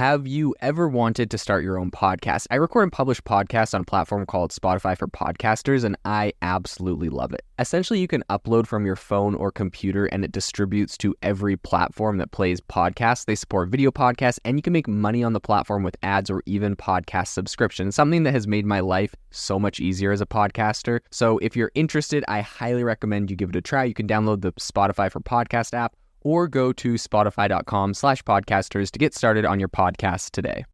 Have you ever wanted to start your own podcast? I record and publish podcasts on a platform called Spotify for Podcasters, and I absolutely love it. Essentially, you can upload from your phone or computer, and it distributes to every platform that plays podcasts. They support video podcasts, and you can make money on the platform with ads or even podcast subscriptions, something that has made my life so much easier as a podcaster. So if you're interested, I highly recommend you give it a try. You can download the Spotify for Podcast app, or go to spotify.com/podcasters to get started on your podcast today.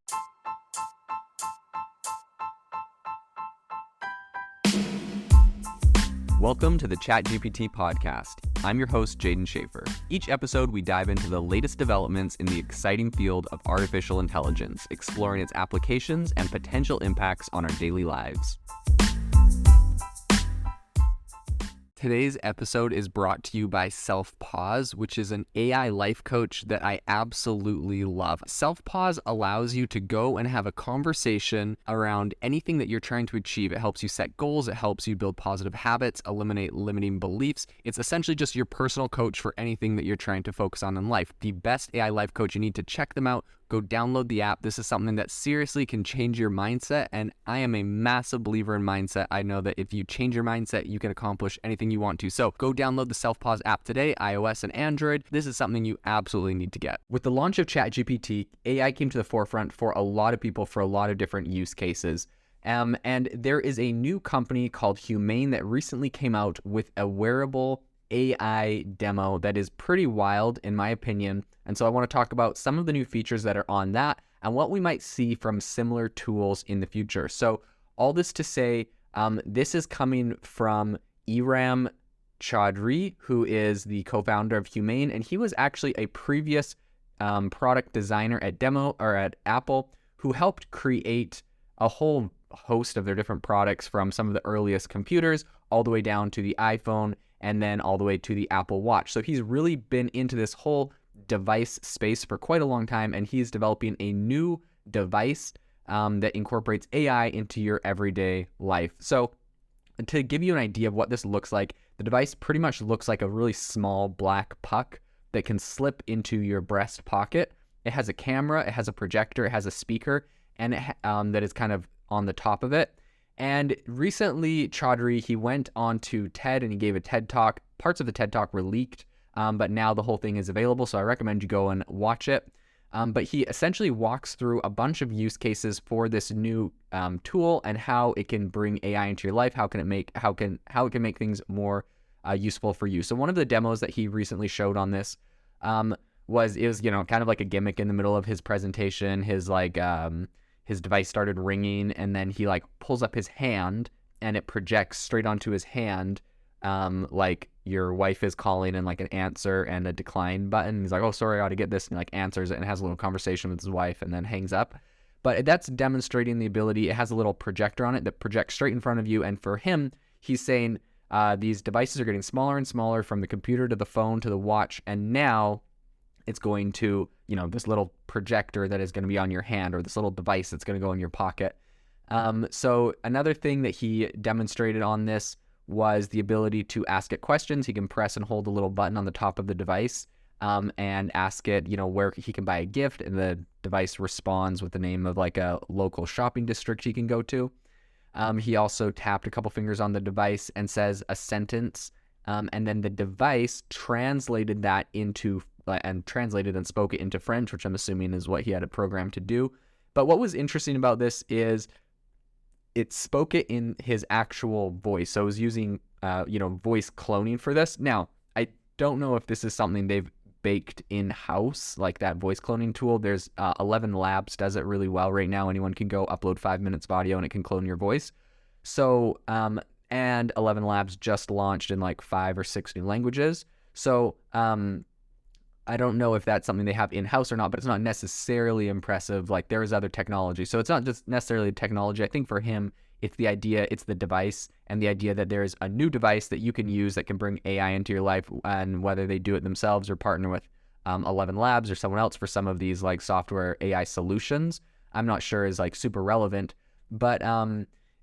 Welcome to the ChatGPT podcast. I'm your host, Jaden Schaefer. Each episode, we dive into the latest developments in the exciting field of artificial intelligence, exploring its applications and potential impacts on our daily lives. Today's episode is brought to you by Self-Pause, which is an AI life coach that I absolutely love. Self-Pause allows you to go and have a conversation around anything that you're trying to achieve. It helps you set goals. It helps you build positive habits, eliminate limiting beliefs. It's essentially just your personal coach for anything that you're trying to focus on in life. The best AI life coach. You need to check them out. Go download the app. This is something that seriously can change your mindset, and I am a massive believer in mindset. I know that if you change your mindset, you can accomplish anything you want to. So go download the Self-Pause app today, iOS and Android. This is something you absolutely need to get. With the launch of ChatGPT, AI came to the forefront for a lot of people for a lot of different use cases. And there is a new company called Humane that recently came out with a wearable AI demo that is pretty wild in my opinion. And so I want to talk about some of the new features that are on that and what we might see from similar tools in the future. So all this to say, this is coming from Iram Chaudhry, who is the co-founder of Humane, and he was actually a previous product designer at Apple, who helped create a whole host of their different products from some of the earliest computers all the way down to the iPhone and then all the way to the Apple Watch. So he's really been into this whole device space for quite a long time, and he's developing a new device that incorporates AI into your everyday life. So to give you an idea of what this looks like, the device pretty much looks like a really small black puck that can slip into your breast pocket. It has a camera, it has a projector, it has a speaker, and that is kind of on the top of it. And recently, Chaudhry, he went on to TED and he gave a TED Talk. Parts of the TED Talk were leaked, but now the whole thing is available, so I recommend you go and watch it. But he essentially walks through a bunch of use cases for this new tool and how it can bring AI into your life, how it can make things more useful for you. So one of the demos that he recently showed on this was kind of like a gimmick in the middle of his presentation. His device started ringing, and then he pulls up his hand and it projects straight onto his hand, like your wife is calling and an answer and a decline button. He's like, "Oh, sorry, I ought to get this," and he answers it and has a little conversation with his wife and then hangs up. But that's demonstrating the ability. It has a little projector on it that projects straight in front of you. And for him, he's saying these devices are getting smaller and smaller, from the computer to the phone to the watch, and now it's going to, this little projector that is going to be on your hand, or this little device that's going to go in your pocket. So another thing that he demonstrated on this was the ability to ask it questions. He can press and hold a little button on the top of the device and ask it, where he can buy a gift, and the device responds with the name of a local shopping district he can go to. He also tapped a couple fingers on the device and says a sentence, and then the device translated that and spoke it into French, which I'm assuming is what he had it programmed to do. But what was interesting about this is it spoke it in his actual voice. So it was using, voice cloning for this. Now, I don't know if this is something they've baked in-house, like that voice cloning tool. There's 11 Labs does it really well right now. Anyone can go upload 5 minutes of audio and it can clone your voice. So, and 11 Labs just launched in 5 or 6 new languages. So, I don't know if that's something they have in-house or not, but it's not necessarily impressive. There is other technology. So it's not just necessarily technology. I think for him, it's the device, and the idea that there is a new device that you can use that can bring AI into your life, and whether they do it themselves or partner with 11 Labs or someone else for some of these software AI solutions, I'm not sure is super relevant, but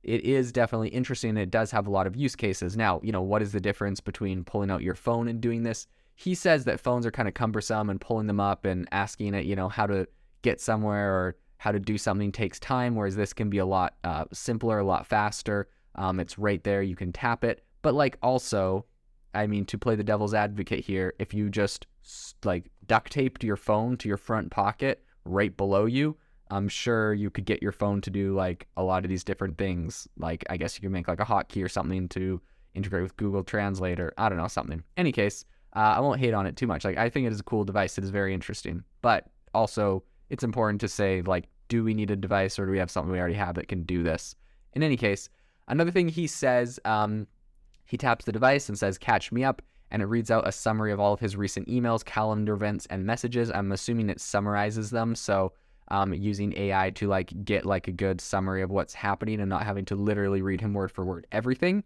it is definitely interesting, and it does have a lot of use cases. Now, what is the difference between pulling out your phone and doing this? He says that phones are kind of cumbersome, and pulling them up and asking it, how to get somewhere or how to do something takes time, whereas this can be a lot simpler, a lot faster. It's right there. You can tap it. But like also, I mean, to play the devil's advocate here, if you just like duct taped your phone to your front pocket right below you, I'm sure you could get your phone to do like a lot of these different things. Like, I guess you could make like a hotkey or something to integrate with Google Translate or I don't know, something. Any case, I won't hate on it too much. Like, I think it is a cool device. It is very interesting. But also, it's important to say, like, do we need a device or do we have something we already have that can do this? In any case, another thing he says, he taps the device and says, catch me up, and it reads out a summary of all of his recent emails, calendar events, and messages. I'm assuming it summarizes them. So using AI to like get like a good summary of what's happening and not having to literally read him word for word everything.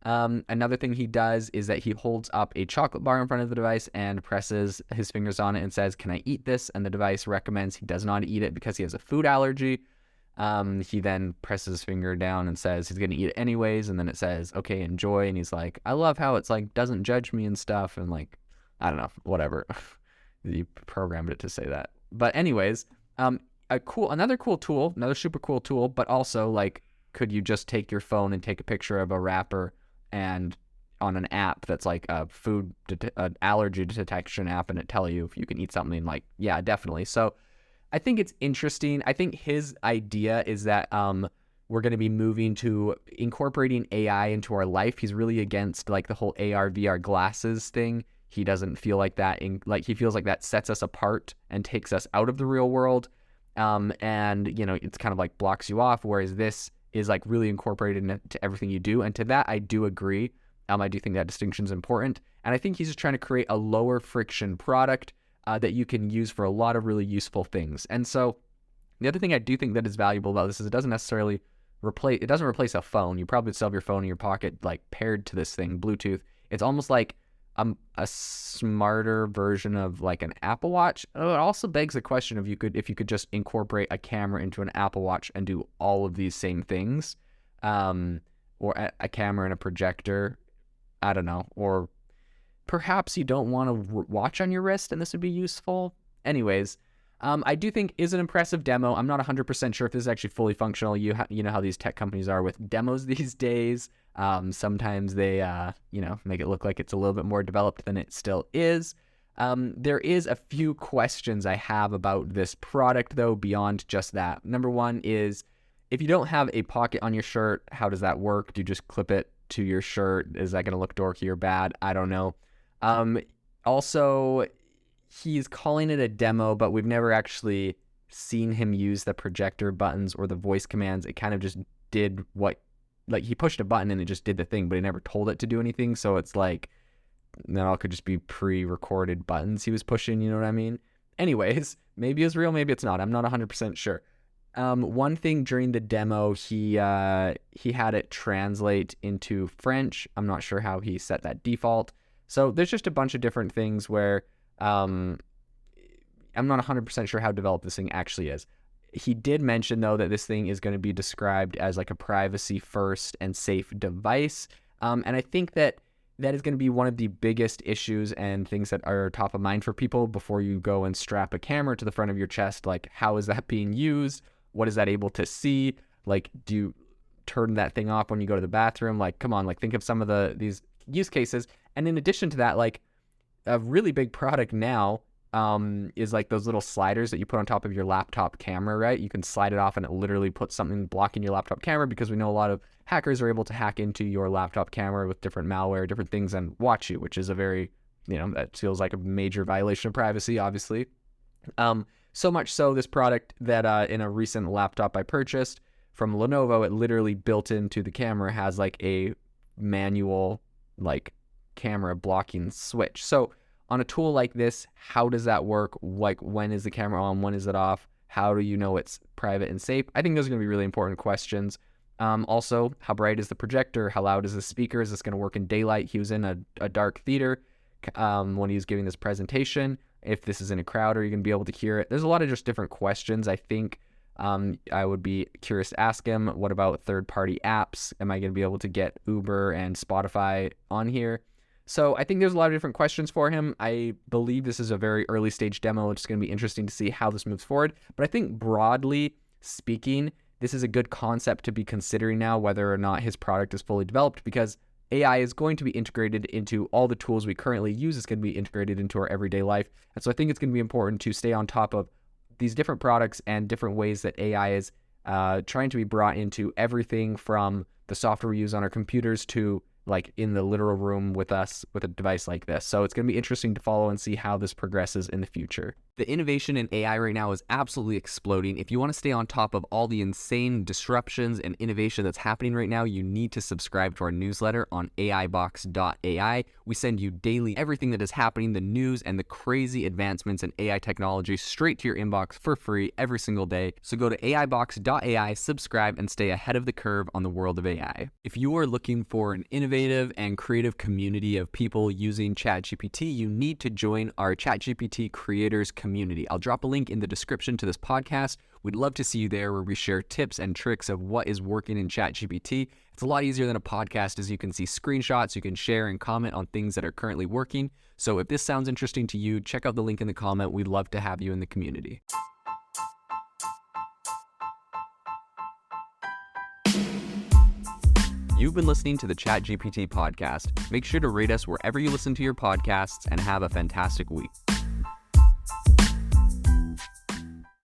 Another thing he does is that he holds up a chocolate bar in front of the device and presses his fingers on it and says, can I eat this? And the device recommends he does not eat it because he has a food allergy. He then presses his finger down and says he's going to eat it anyways. And then it says, okay, enjoy. And he's like, I love how it's like, doesn't judge me and stuff. And like, I don't know, whatever. You programmed it to say that. But anyways, another cool tool, another super cool tool, but also like, could you just take your phone and take a picture of a wrapper and on an app that's like a an allergy detection app and it tell you if you can eat something? Like, yeah, definitely. So I think it's interesting. I think his idea is that we're going to be moving to incorporating AI into our life. He's really against like the whole AR VR glasses thing. He doesn't feel like that he feels like that sets us apart and takes us out of the real world. And you know, it's kind of like blocks you off, whereas this is like really incorporated into everything you do. And to that, I do agree. I do think that distinction is important. And I think he's just trying to create a lower friction product that you can use for a lot of really useful things. And so the other thing I do think that is valuable about this is it doesn't necessarily replace a phone. You probably still have your phone in your pocket, like paired to this thing, Bluetooth. It's almost like a smarter version of like an Apple Watch. It also begs the question of if you could just incorporate a camera into an Apple Watch and do all of these same things, or a camera and a projector. I don't know. Or perhaps you don't want to watch on your wrist and this would be useful. Anyways, I do think is an impressive demo. I'm not 100% sure if this is actually fully functional. You know how these tech companies are with demos these days. Sometimes they, make it look like it's a little bit more developed than it still is. There is a few questions I have about this product, though, beyond just that. Number one is, if you don't have a pocket on your shirt, how does that work? Do you just clip it to your shirt? Is that going to look dorky or bad? I don't know. Also, he's calling it a demo, but we've never actually seen him use the projector buttons or the voice commands. It kind of just did he pushed a button and it just did the thing, but he never told it to do anything. So it's like, that all could just be pre-recorded buttons he was pushing, you know what I mean? Anyways, maybe it's real, maybe it's not. I'm not 100% sure. One thing during the demo, he had it translate into French. I'm not sure how he set that default. So there's just a bunch of different things where I'm not 100% sure how developed this thing actually is. He did mention, though, that this thing is going to be described as like a privacy first and safe device. And I think that is going to be one of the biggest issues and things that are top of mind for people before you go and strap a camera to the front of your chest. Like, how is that being used? What is that able to see? Like, do you turn that thing off when you go to the bathroom? Like, come on, like think of some of these use cases. And in addition to that, like a really big product now is like those little sliders that you put on top of your laptop camera, right? You can slide it off and it literally puts something blocking your laptop camera, because we know a lot of hackers are able to hack into your laptop camera with different malware, different things, and watch you, which is a very, that feels like a major violation of privacy, obviously. So much so, this product that in a recent laptop I purchased from Lenovo, it literally built into the camera has like a manual like camera blocking switch. So on a tool like this, how does that work? Like, when is the camera on? When is it off? How do you know it's private and safe? I think those are going to be really important questions. Also, how bright is the projector? How loud is the speaker? Is this going to work in daylight? He was in a dark theater when he was giving this presentation. If this is in a crowd, are you going to be able to hear it? There's a lot of just different questions. I think I would be curious to ask him, what about third-party apps? Am I going to be able to get Uber and Spotify on here? So I think there's a lot of different questions for him. I believe this is a very early stage demo. It's going to be interesting to see how this moves forward. But I think broadly speaking, this is a good concept to be considering now, whether or not his product is fully developed, because AI is going to be integrated into all the tools we currently use. It's going to be integrated into our everyday life. And so I think it's going to be important to stay on top of these different products and different ways that AI is trying to be brought into everything from the software we use on our computers to like in the literal room with us with a device like this. So it's going to be interesting to follow and see how this progresses in the future. The innovation in AI right now is absolutely exploding. If you want to stay on top of all the insane disruptions and innovation that's happening right now, you need to subscribe to our newsletter on AIBox.ai. We send you daily everything that is happening, the news and the crazy advancements in AI technology straight to your inbox for free every single day. So go to AIBox.ai, subscribe, and stay ahead of the curve on the world of AI. If you are looking for an innovative and creative community of people using ChatGPT, you need to join our ChatGPT creators community. I'll drop a link in the description to this podcast. We'd love to see you there, where we share tips and tricks of what is working in ChatGPT. It's a lot easier than a podcast, as you can see screenshots, you can share and comment on things that are currently working. So if this sounds interesting to you, check out the link in the comment. We'd love to have you in the community. You've been listening to the ChatGPT podcast. Make sure to rate us wherever you listen to your podcasts and have a fantastic week.